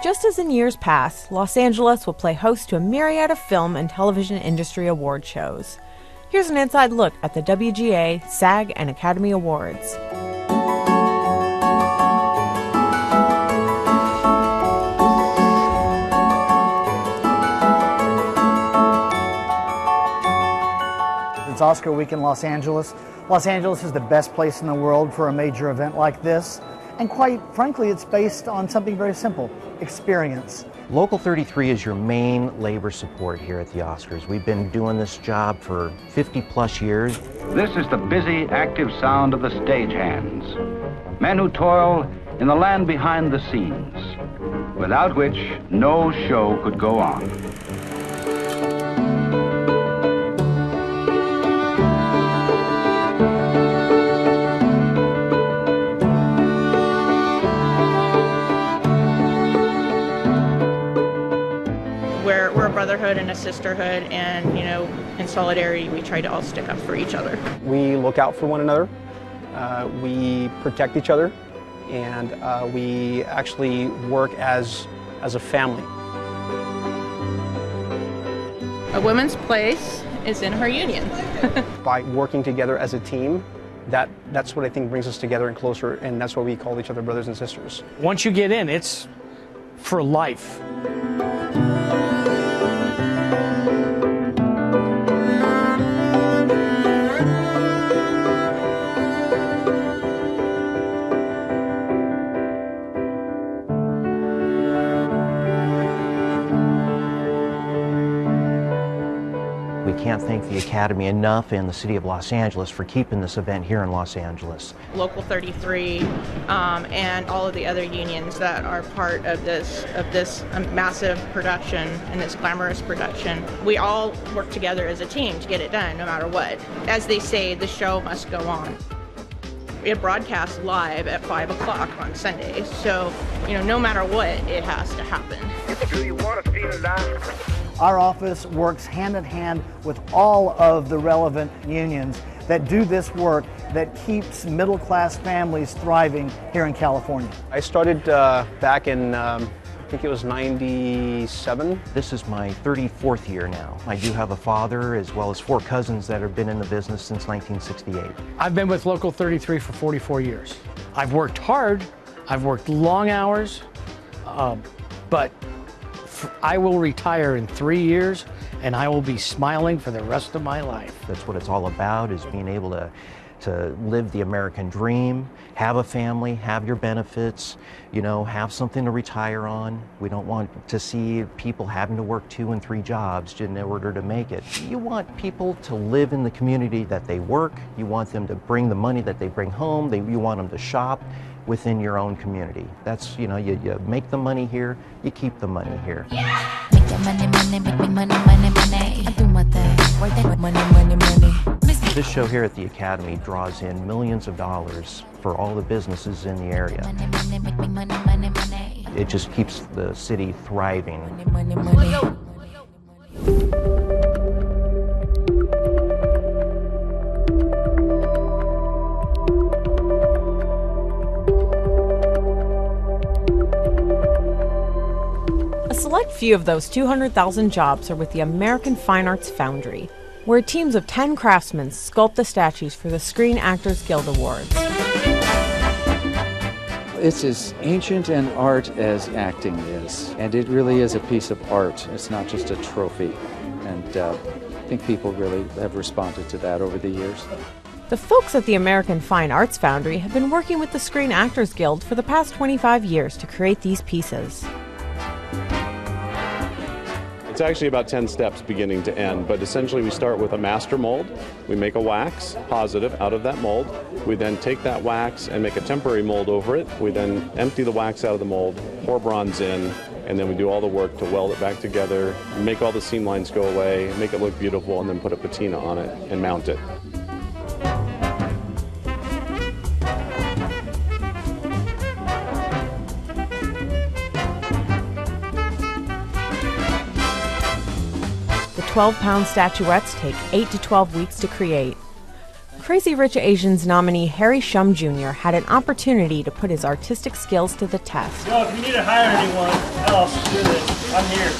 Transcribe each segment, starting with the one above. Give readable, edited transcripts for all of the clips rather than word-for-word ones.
Just as in years past, Los Angeles will play host to a myriad of film and television industry award shows. Here's an inside look at the WGA, SAG, and Academy Awards. It's Oscar week in Los Angeles. Los Angeles is the best place in the world for a major event like this. And quite frankly, it's based on something very simple: experience. Local 33 is your main labor support here at the Oscars. We've been doing this job for 50 plus years. This is the busy, active sound of the stagehands, men who toil in the land behind the scenes, without which no show could go on. We're a brotherhood and a sisterhood, and in solidarity we try to all stick up for each other. We look out for one another, we protect each other, and we actually work as a family. A woman's place is in her union. By working together as a team, that's what I think brings us together and closer, and that's why we call each other brothers and sisters. Once you get in, it's for life. We can't thank the Academy enough and the City of Los Angeles for keeping this event here in Los Angeles. Local 33 and all of the other unions that are part of this massive production and this glamorous production. We all work together as a team to get it done no matter what. As they say, the show must go on. It broadcasts live at 5 o'clock on Sundays, so no matter what, it has to happen. Do you want to feel alive? Our office works hand in hand with all of the relevant unions that do this work that keeps middle-class families thriving here in California. I started back in, I think it was 97. This is my 34th year now. I do have a father as well as 4 cousins that have been in the business since 1968. I've been with Local 33 for 44 years. I've worked hard, I've worked long hours, but I will retire in 3 years and I will be smiling for the rest of my life. That's what it's all about, is being able to live the American dream, have a family, have your benefits, have something to retire on. We don't want to see people having to work 2 and 3 jobs in order to make it. You want people to live in the community that they work. You want them to bring the money that they bring home. You want them to shop within your own community. That's, you make the money here, you keep the money here. Yeah. Make that money, make me money. I do my thing, work that money. This show here at the Academy draws in millions of dollars for all the businesses in the area. Money. It just keeps the city thriving. Money. A select few of those 200,000 jobs are with the American Fine Arts Foundry, where teams of 10 craftsmen sculpt the statues for the Screen Actors Guild Awards. It's as ancient an art as acting is, and it really is a piece of art. It's not just a trophy, and I think people really have responded to that over the years. The folks at the American Fine Arts Foundry have been working with the Screen Actors Guild for the past 25 years to create these pieces. It's actually about 10 steps beginning to end, but essentially we start with a master mold. We make a wax positive out of that mold. We then take that wax and make a temporary mold over it. We then empty the wax out of the mold, pour bronze in, and then we do all the work to weld it back together, make all the seam lines go away, make it look beautiful, and then put a patina on it and mount it. The 12-pound statuettes take 8 to 12 weeks to create. Crazy Rich Asians nominee Harry Shum Jr. had an opportunity to put his artistic skills to the test. Yo, if you need to hire anyone else, do this. I'm here.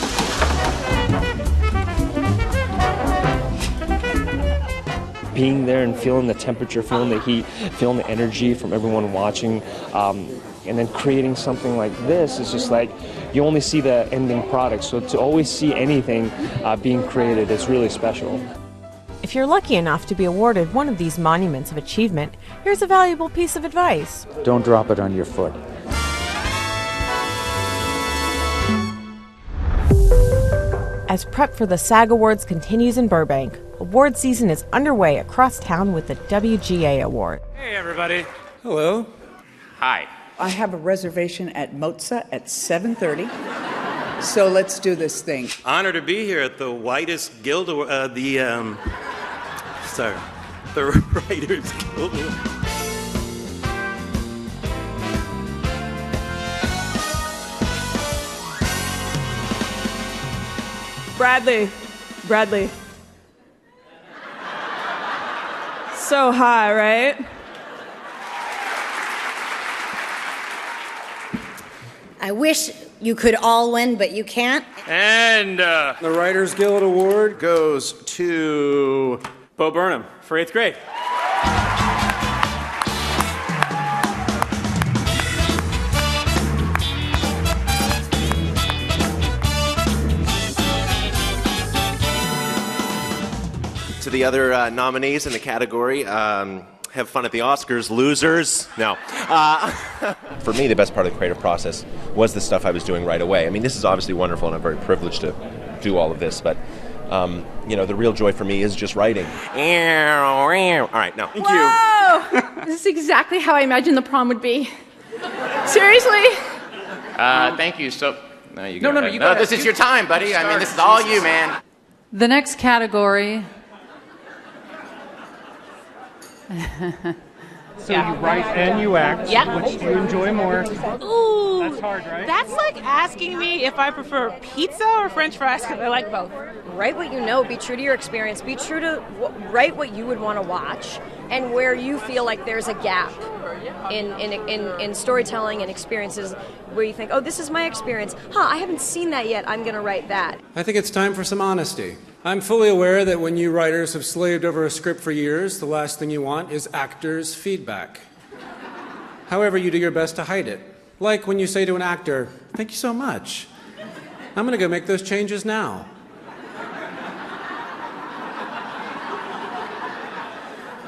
Being there and feeling the temperature, feeling the heat, feeling the energy from everyone watching, and then creating something like this is just like, you only see the ending product, so to always see anything being created is really special. If you're lucky enough to be awarded one of these monuments of achievement, here's a valuable piece of advice. Don't drop it on your foot. As prep for the SAG Awards continues in Burbank, award season is underway across town with the WGA Award. Hey everybody. Hello. Hi. I have a reservation at Mozza at 7:30, so let's do this thing. Honored to be here at the whitest guild, the Writers Guild. Bradley. So high, right? I wish you could all win, but you can't. And the Writers Guild Award goes to Bo Burnham for 8th grade. To the other nominees in the category, have fun at the Oscars, losers. No. For me, the best part of the creative process was the stuff I was doing right away. I mean, this is obviously wonderful, and I'm very privileged to do all of this, but, the real joy for me is just writing. All right, now. Thank you. This is exactly how I imagined the prom would be. Seriously? Thank you. So, no, you go No, ahead. you go ahead. This is your time, buddy. I mean, this is all you, man. The next category. So you write and you act. Yeah. Which do you enjoy more? Ooh, That's hard, right? That's like asking me if I prefer pizza or French fries, because I like both. Write what you know, be true to your experience, be true to write what you would want to watch, and where you feel like there's a gap in storytelling and experiences where you think, oh, this is my experience. I haven't seen that yet, I'm going to write that. I think it's time for some honesty. I'm fully aware that when you writers have slaved over a script for years, the last thing you want is actors' feedback. However, you do your best to hide it. Like when you say to an actor, thank you so much. I'm going to go make those changes now.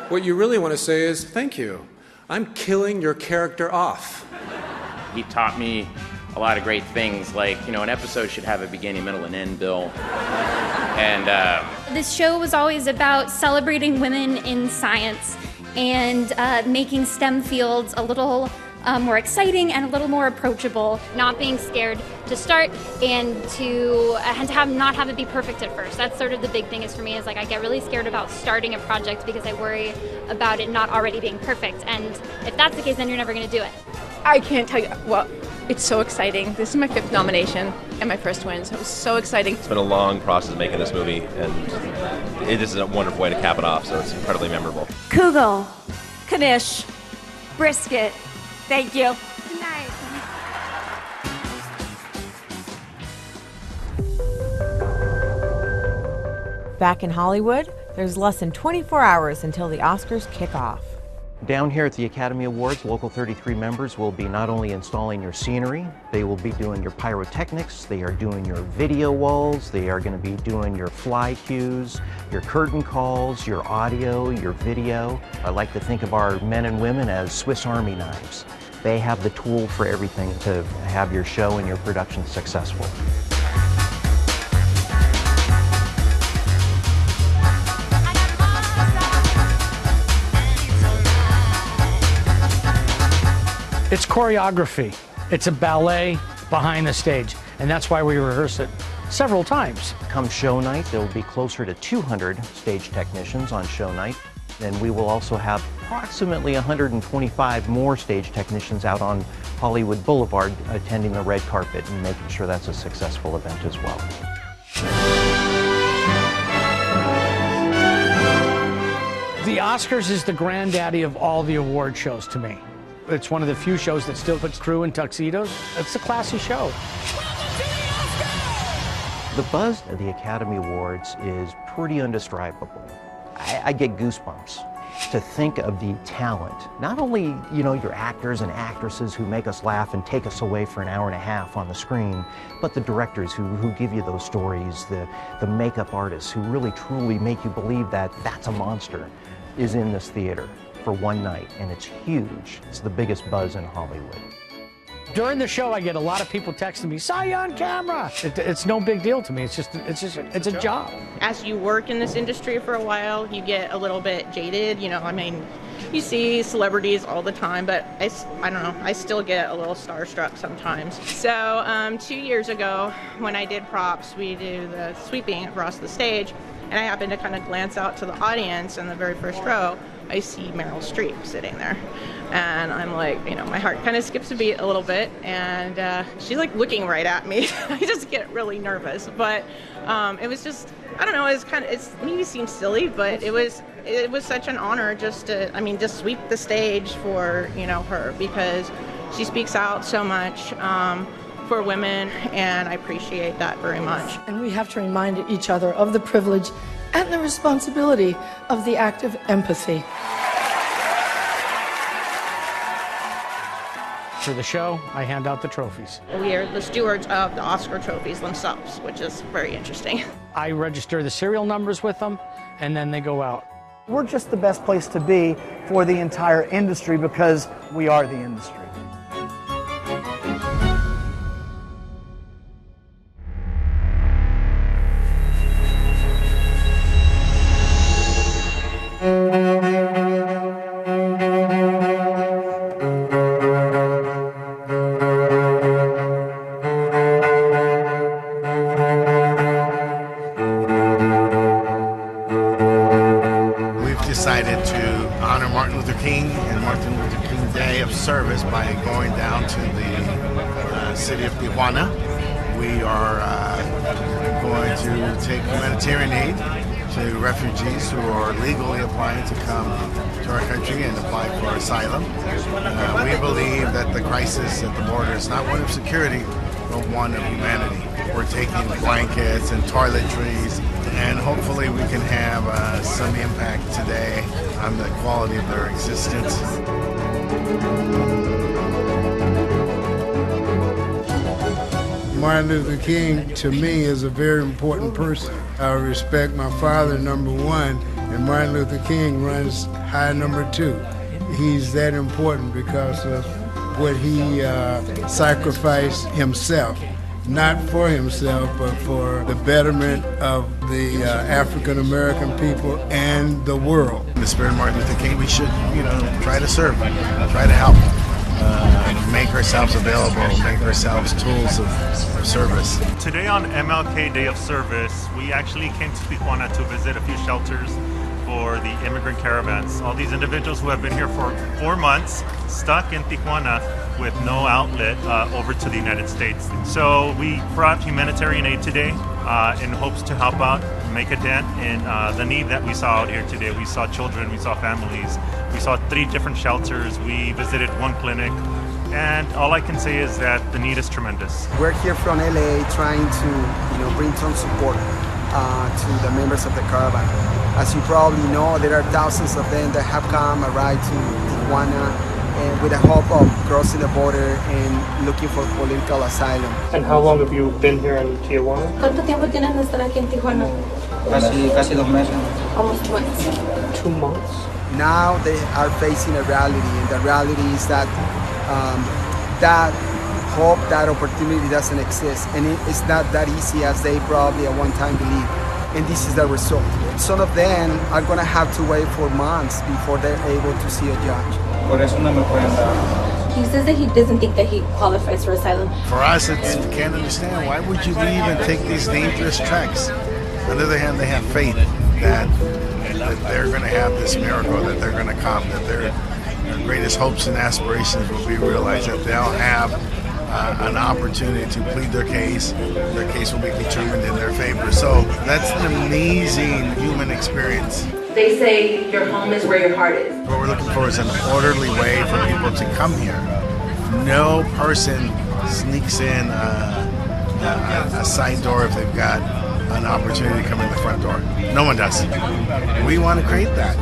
What you really want to say is, thank you. I'm killing your character off. He taught me a lot of great things, like, an episode should have a beginning, middle, and end, Bill. And this show was always about celebrating women in science and making STEM fields a little more exciting and a little more approachable. Not being scared to start and to not have it be perfect at first. That's sort of the big thing is for me is like I get really scared about starting a project because I worry about it not already being perfect. And if that's the case, then you're never going to do it. I can't tell you. Well, it's so exciting. This is my 5th nomination and my first win, so it was so exciting. It's been a long process making this movie, and it is a wonderful way to cap it off, so it's incredibly memorable. Kugel, Knish, brisket. Thank you. Good night. Back in Hollywood, there's less than 24 hours until the Oscars kick off. Down here at the Academy Awards, Local 33 members will be not only installing your scenery, they will be doing your pyrotechnics, they are doing your video walls, they are going to be doing your fly cues, your curtain calls, your audio, your video. I like to think of our men and women as Swiss Army knives. They have the tool for everything to have your show and your production successful. It's choreography. It's a ballet behind the stage, and that's why we rehearse it several times. Come show night, there will be closer to 200 stage technicians on show night. And we will also have approximately 125 more stage technicians out on Hollywood Boulevard attending the red carpet and making sure that's a successful event as well. The Oscars is the granddaddy of all the award shows to me. It's one of the few shows that still puts crew in tuxedos. It's a classy show. The buzz of the Academy Awards is pretty indescribable. I get goosebumps to think of the talent, not only, you know, your actors and actresses who make us laugh and take us away for an hour and a half on the screen, but the directors who give you those stories, the makeup artists who really truly make you believe that that's a monster is in this theater for one night, and it's huge. It's the biggest buzz in Hollywood. During the show, I get a lot of people texting me, "Saw you on camera." It's no big deal to me. It's a job. As you work in this industry for a while, you get a little bit jaded. You know, I mean, you see celebrities all the time, but I don't know, I still get a little starstruck sometimes. So 2 years ago, when I did props, we do the sweeping across the stage, and I happened to kind of glance out to the audience in the very first row. I see Meryl Streep sitting there. And I'm like, you know, my heart kind of skips a beat a little bit, and she's like looking right at me. I just get really nervous, but it was just, I don't know, it maybe seems silly, but it was such an honor just to sweep the stage for, you know, her, because she speaks out so much for women, and I appreciate that very much. And we have to remind each other of the privilege and the responsibility of the act of empathy. For the show, I hand out the trophies. We are the stewards of the Oscar trophies themselves, which is very interesting. I register the serial numbers with them, and then they go out. We're just the best place to be for the entire industry because we are the industry. Decided to honor Martin Luther King and Martin Luther King Day of Service by going down to the city of Tijuana. We are going to take humanitarian aid to refugees who are legally applying to come to our country and apply for asylum. We believe that the crisis at the border is not one of security, but one of humanity. We're taking blankets and toiletries, and hopefully we can have some impact today on the quality of their existence. Martin Luther King, to me, is a very important person. I respect my father, number one, and Martin Luther King runs high number two. He's that important because of what he sacrificed himself. Not for himself, but for the betterment of the African American people and the world. In the spirit of Martin Luther King, we should, try to serve, try to help, make ourselves available, make ourselves tools of service. Today on MLK Day of Service, we actually came to Tijuana to visit a few shelters for the immigrant caravans. All these individuals who have been here for 4 months, stuck in Tijuana with no outlet over to the United States. So we brought humanitarian aid today in hopes to help out, make a dent in the need that we saw out here today. We saw children, we saw families, we saw 3 different shelters, we visited 1 clinic, and all I can say is that the need is tremendous. We're here from LA trying to bring some support to the members of the caravan. As you probably know, there are thousands of them that have come, arrived to Tijuana, and with the hope of crossing the border and looking for political asylum. And how long have you been here in Tijuana? ¿Cuánto tiempo tienen de estar aquí en Tijuana? Casi 2 meses. Almost 2 months. 2 months. Now they are facing a reality, and the reality is that that hope, that opportunity doesn't exist, and it's not that easy as they probably at one time believed. And this is the result. Some of them are going to have to wait for months before they're able to see a judge. He says that he doesn't think that he qualifies for asylum. For us, we can't understand, why would you leave and take these dangerous treks? On the other hand, they have faith that they're going to have this miracle, that they're going to come, that their greatest hopes and aspirations will be realized, that they'll have an opportunity to plead their case. Their case will be determined in their favor. So that's an amazing human experience. They say your home is where your heart is. What we're looking for is an orderly way for people to come here. No person sneaks in a side door if they've got an opportunity to come in the front door. No one does. We want to create that.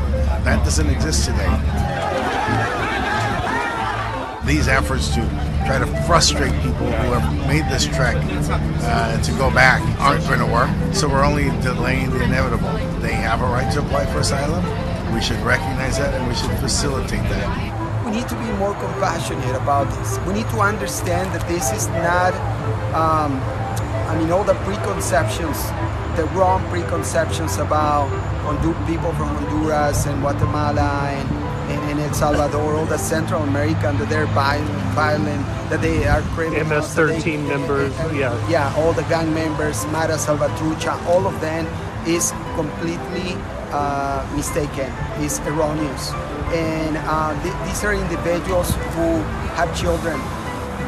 That doesn't exist today. These efforts to try to frustrate people who have made this trek to go back aren't going to work. So we're only delaying the inevitable. They have a right to apply for asylum. We should recognize that and we should facilitate that. We need to be more compassionate about this. We need to understand that this is not, all the preconceptions, the wrong preconceptions about people from Honduras and Guatemala and El Salvador, all the Central American, that they're violent, that they are criminals. MS-13 members, yeah. Yeah, all the gang members, Mara Salvatrucha, all of them is completely mistaken, is erroneous. And these are individuals who have children,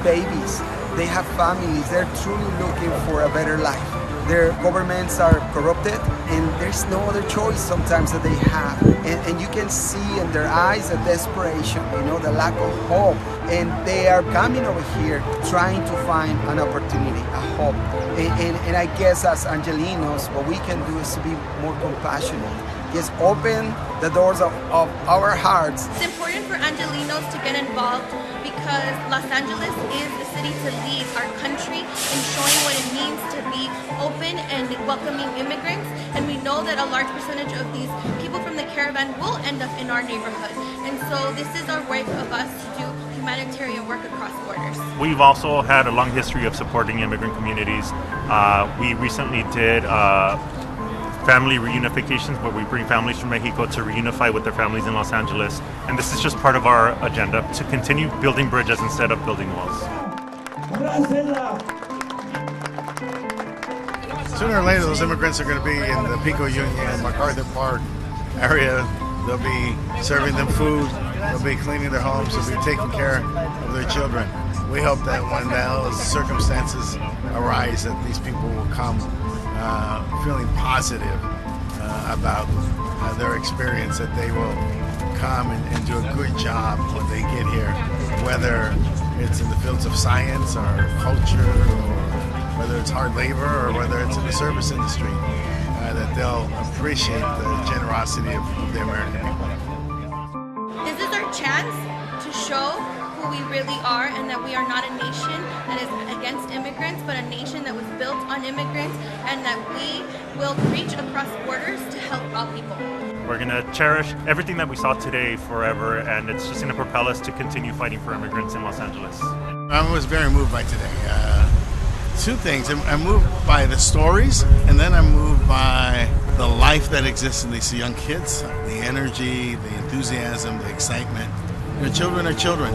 babies, they have families, they're truly looking for a better life. Their governments are corrupted and there's no other choice sometimes that they have. And you can see in their eyes a desperation, the lack of hope. And they are coming over here trying to find an opportunity, a hope. And I guess as Angelinos, what we can do is to be more compassionate. Just open the doors of our hearts. It's important for Angelinos to get involved because Los Angeles is the city to lead our country in showing what it means to be open and welcoming immigrants. And we know that a large percentage of these people from the caravan will end up in our neighborhood. And so this is our way of us to do humanitarian work across borders. We've also had a long history of supporting immigrant communities. We recently did family reunifications where we bring families from Mexico to reunify with their families in Los Angeles. And this is just part of our agenda to continue building bridges instead of building walls. Sooner or later, those immigrants are going to be in the Pico Union, MacArthur Park area. They'll be serving them food. They'll be cleaning their homes. They'll be taking care of their children. We hope that when those circumstances arise, that these people will come feeling positive about their experience, that they will come and do a good job when they get here, whether it's in the fields of science or culture, or whether it's hard labor, or whether it's in the service industry, that they'll appreciate the generosity of the American people. This is our chance to show who we really are and that we are not a nation that is against immigrants, but a nation that was built on immigrants and that we will reach across borders to help all people. We're going to cherish everything that we saw today forever, and it's just going to propel us to continue fighting for immigrants in Los Angeles. I was very moved by today. Two things. I'm moved by the stories, and then I'm moved by the life that exists in these young kids, the energy, the enthusiasm, the excitement. Children are children.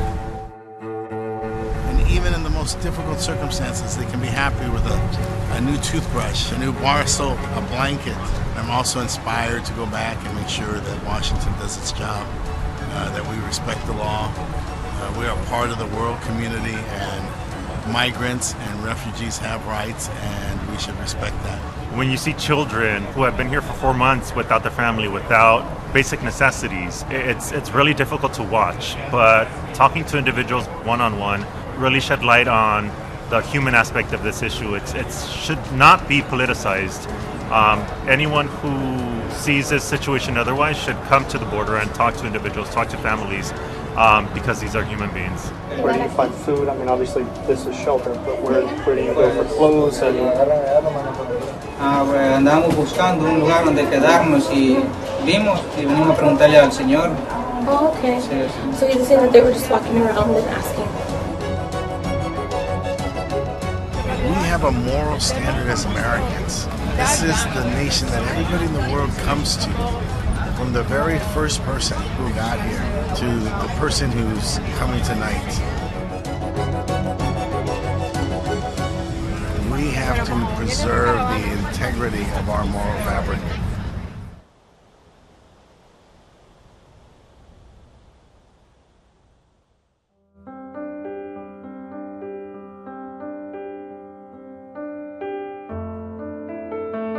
And even in the most difficult circumstances, they can be happy with a new toothbrush, a new bar soap, a blanket. I'm also inspired to go back and make sure that Washington does its job, that we respect the law. We are part of the world community, and migrants and refugees have rights, and we should respect that. When you see children who have been here for 4 months without their family, without basic necessities, it's really difficult to watch. But talking to individuals one-on-one really shed light on the human aspect of this issue. It should not be politicized. Anyone who sees this situation otherwise should come to the border and talk to individuals, talk to families, because these are human beings. Where do you find food? I mean, obviously this is shelter, but where do you go for clothes? And andamos buscando un lugar donde quedarnos y vimos y venimos a preguntarle al Señor. Oh, okay. Sí, sí. So you're saying that they were just walking around and asking? We have a moral standard as Americans. This is the nation that everybody in the world comes to, from the very first person who got here to the person who's coming tonight. We have to preserve the integrity of our moral fabric.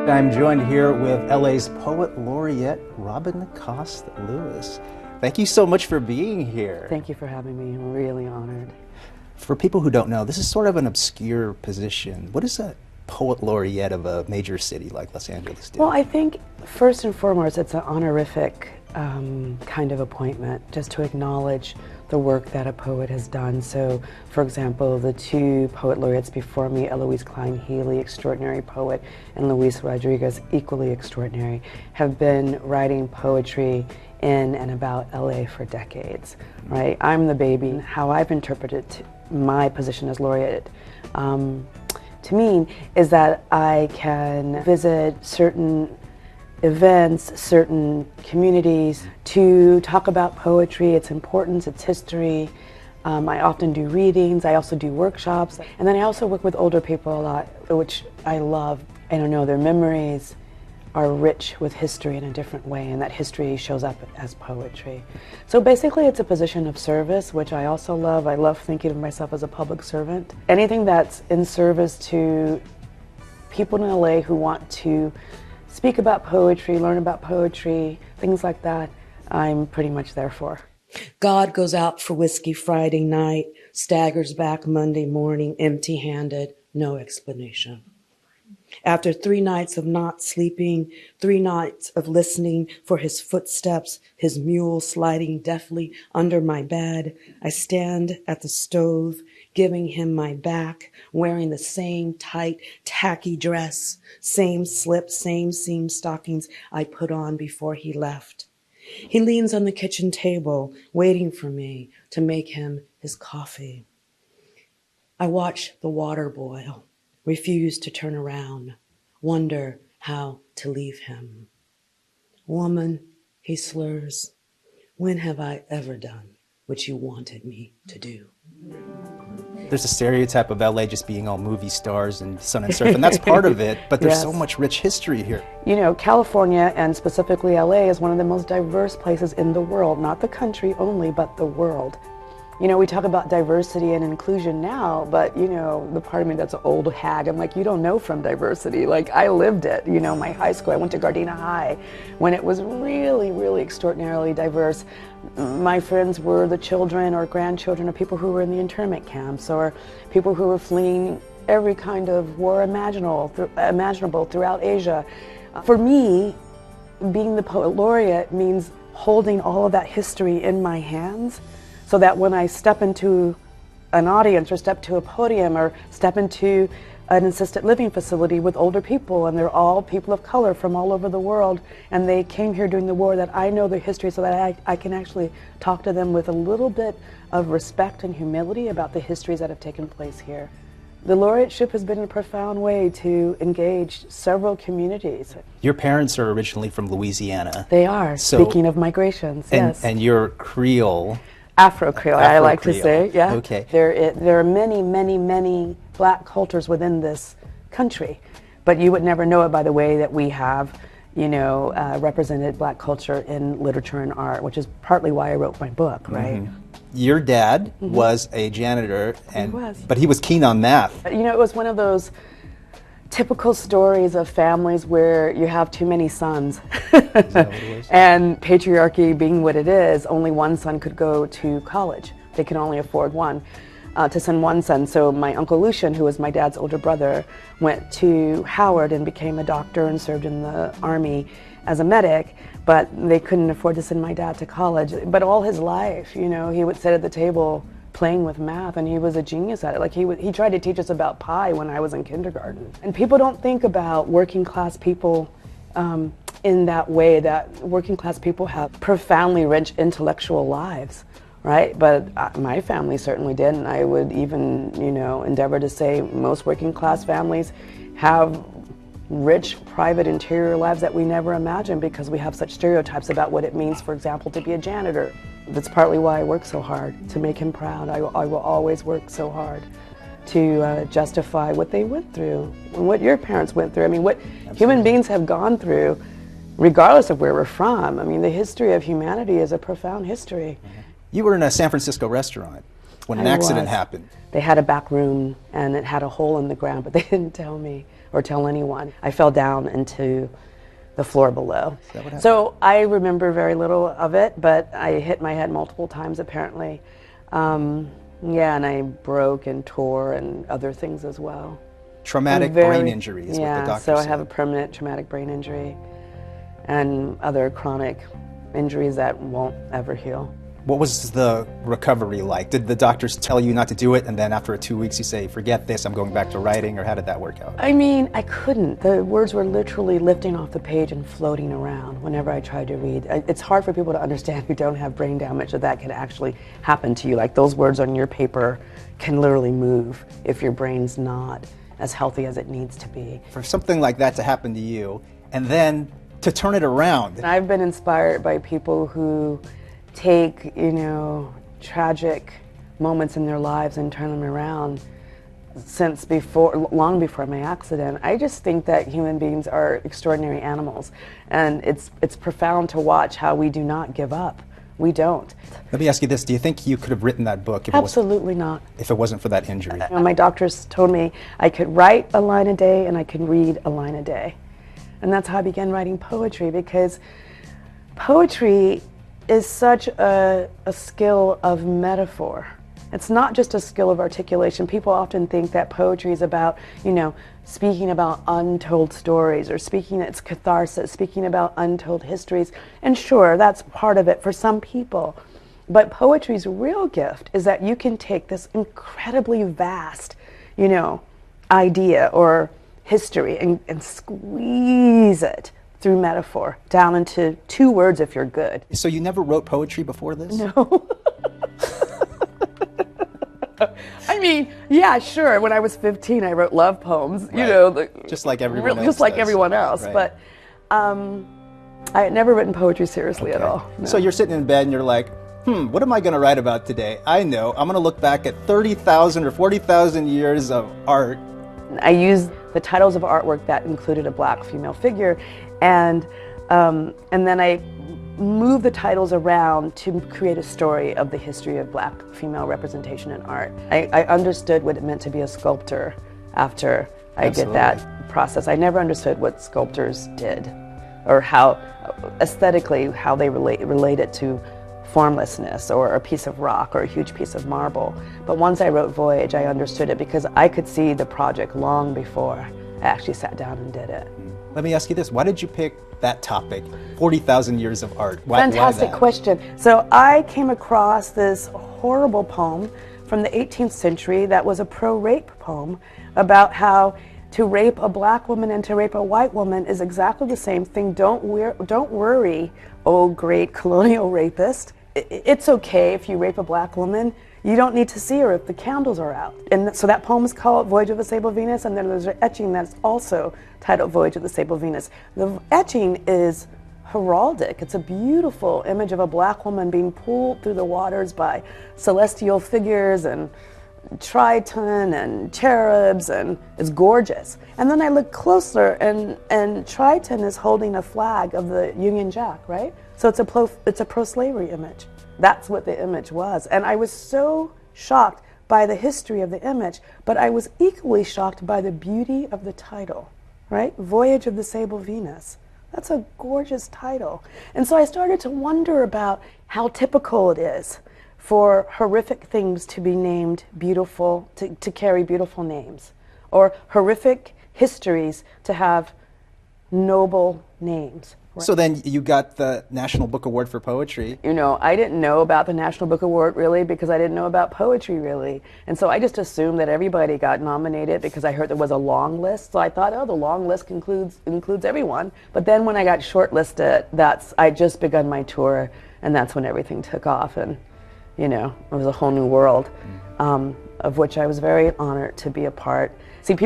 I'm joined here with LA's Poet Laureate, Robin Coste Lewis. Thank you so much for being here. Thank you for having me. I'm really honored. For people who don't know, this is sort of an obscure position. What does a Poet Laureate of a major city like Los Angeles do? Well, I think first and foremost, it's an honorific kind of appointment, just to acknowledge the work that a poet has done. So, for example, the two poet laureates before me, Eloise Klein-Healy, extraordinary poet, and Luis Rodriguez, equally extraordinary, have been writing poetry in and about LA for decades, right? I'm the baby. How I've interpreted my position as laureate to mean is that I can visit certain events, certain communities to talk about poetry, its importance, its history. I often do readings, I also do workshops, and then I also work with older people a lot, which I love. I don't know, their memories are rich with history in a different way, and that history shows up as poetry. So basically it's a position of service, which I also love. I love thinking of myself as a public servant. Anything that's in service to people in LA who want to speak about poetry, learn about poetry, things like that, I'm pretty much there for. God goes out for whiskey Friday night, staggers back Monday morning empty-handed, no explanation. After 3 nights of not sleeping, 3 nights of listening for his footsteps, his mule sliding deftly under my bed, I stand at the stove, giving him my back, wearing the same tight, tacky dress, same slip, same seam stockings I put on before he left. He leans on the kitchen table, waiting for me to make him his coffee. I watch the water boil, refuse to turn around, wonder how to leave him. Woman, he slurs, when have I ever done what you wanted me to do? There's a stereotype of LA just being all movie stars and sun and surf, and that's part of it, but there's so much rich history here. You know, California, and specifically LA, is one of the most diverse places in the world, not the country only, but the world. You know, we talk about diversity and inclusion now, but, you know, the part of me that's an old hag, I'm like, you don't know from diversity. Like, I lived it. You know, my high school, I went to Gardena High when it was really, really extraordinarily diverse. My friends were the children or grandchildren of people who were in the internment camps, or people who were fleeing every kind of war imaginable throughout Asia. For me, being the poet laureate means holding all of that history in my hands, so that when I step into an audience or step to a podium or step into an assisted living facility with older people, and they're all people of color from all over the world, and they came here during the war, that I know their history so that I can actually talk to them with a little bit of respect and humility about the histories that have taken place here. The laureateship has been a profound way to engage several communities. Your parents are originally from Louisiana. They are, speaking of migrations, yes. And you're Creole. Afro-Creole, I like to say, yeah. Okay. There are many, many, many black cultures within this country, but you would never know it by the way that we have, you know, represented black culture in literature and art, which is partly why I wrote my book, right? Your dad was a janitor, but he was keen on math. You know, it was one of those typical stories of families where you have too many sons. And patriarchy being what it is, only one son could go to college. They could only afford to send one son. So my Uncle Lucian, who was my dad's older brother, went to Howard and became a doctor and served in the Army as a medic, but they couldn't afford to send my dad to college. But all his life, you know, he would sit at the table playing with math, and he was a genius at it. Like he tried to teach us about pi when I was in kindergarten. And people don't think about working class people in that way, that working class people have profoundly rich intellectual lives, right? But my family certainly did, and I would even, you know, endeavor to say most working class families have rich private interior lives that we never imagined, because we have such stereotypes about what it means, for example, to be a janitor. That's partly why I work so hard, to make him proud. I will always work so hard to justify what they went through and what your parents went through. I mean, what human beings have gone through, regardless of where we're from. I mean, the history of humanity is a profound history. You were in a San Francisco restaurant. when an accident happened. They had a back room and it had a hole in the ground, but they didn't tell me or tell anyone. I fell down into the floor below. So I remember very little of it, but I hit my head multiple times apparently. Yeah, and I broke and tore and other things as well. Traumatic brain injury is what the doctor so I said. have a permanent traumatic brain injury and other chronic injuries that won't ever heal. What was the recovery like? Did the doctors tell you not to do it, and then after 2 weeks you say, forget this, I'm going back to writing, or how did that work out? I mean, I couldn't. The words were literally lifting off the page and floating around whenever I tried to read. It's hard for people to understand who don't have brain damage that can actually happen to you. Like those words on your paper can literally move if your brain's not as healthy as it needs to be. For something like that to happen to you, and then to turn it around. I've been inspired by people who take, tragic moments in their lives and turn them around since long before my accident. I just think that human beings are extraordinary animals, and it's profound to watch how we do not give up. We don't. Let me ask you this, do you think you could have written that book Absolutely not. If it wasn't for that injury? My doctors told me I could write a line a day and I could read a line a day. And that's how I began writing poetry, because poetry is such a skill of metaphor. It's not just a skill of articulation. People often think that poetry is about, speaking about untold stories, or it's catharsis, speaking about untold histories. And sure, that's part of it for some people. But poetry's real gift is that you can take this incredibly vast, idea or history and squeeze it through metaphor down into 2 words if you're good. So you never wrote poetry before this? No. I mean, yeah, sure. When I was 15, I wrote love poems, just like everyone else. Just like does. everyone else. Right. But I had never written poetry seriously at all. No. So you're sitting in bed and you're like, what am I going to write about today? I know, I'm going to look back at 30,000 or 40,000 years of art. I used the titles of artwork that included a black female figure, and then I moved the titles around to create a story of the history of black female representation in art. I understood what it meant to be a sculptor after I did that process. I never understood what sculptors did, or how aesthetically how they relate it to formlessness or a piece of rock or a huge piece of marble. But once I wrote Voyage, I understood it because I could see the project long before I actually sat down and did it. Let me ask you this, why did you pick that topic, 40,000 years of art? Fantastic question. So I came across this horrible poem from the 18th century that was a pro-rape poem about how to rape a black woman and to rape a white woman is exactly the same thing. Don't worry, oh great colonial rapist. It's okay if you rape a black woman. You don't need to see her if the candles are out. And so that poem is called Voyage of the Sable Venus, and then there's an etching that's also titled Voyage of the Sable Venus. The etching is heraldic. It's a beautiful image of a black woman being pulled through the waters by celestial figures and Triton and cherubs, and it's gorgeous. And then I look closer, and Triton is holding a flag of the Union Jack, right? So it's a pro-slavery image. That's what the image was. And I was so shocked by the history of the image, but I was equally shocked by the beauty of the title, right? Voyage of the Sable Venus. That's a gorgeous title. And so I started to wonder about how typical it is for horrific things to be named beautiful, to carry beautiful names, or horrific histories to have noble names. Right. So then you got the National Book Award for Poetry. I didn't know about the National Book Award really because I didn't know about poetry really. And so I just assumed that everybody got nominated because I heard there was a long list. So I thought, the long list includes everyone. But then when I got shortlisted, I just begun my tour, and that's when everything took off. And it was a whole new world, of which I was very honored to be a part. See,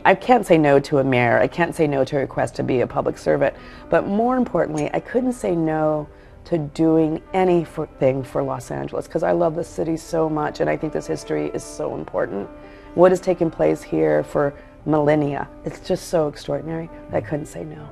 I can't say no to a mayor. I can't say no to a request to be a public servant. But more importantly, I couldn't say no to doing anything for Los Angeles because I love the city so much, and I think this history is so important. What has taken place here for millennia, it's just so extraordinary that I couldn't say no.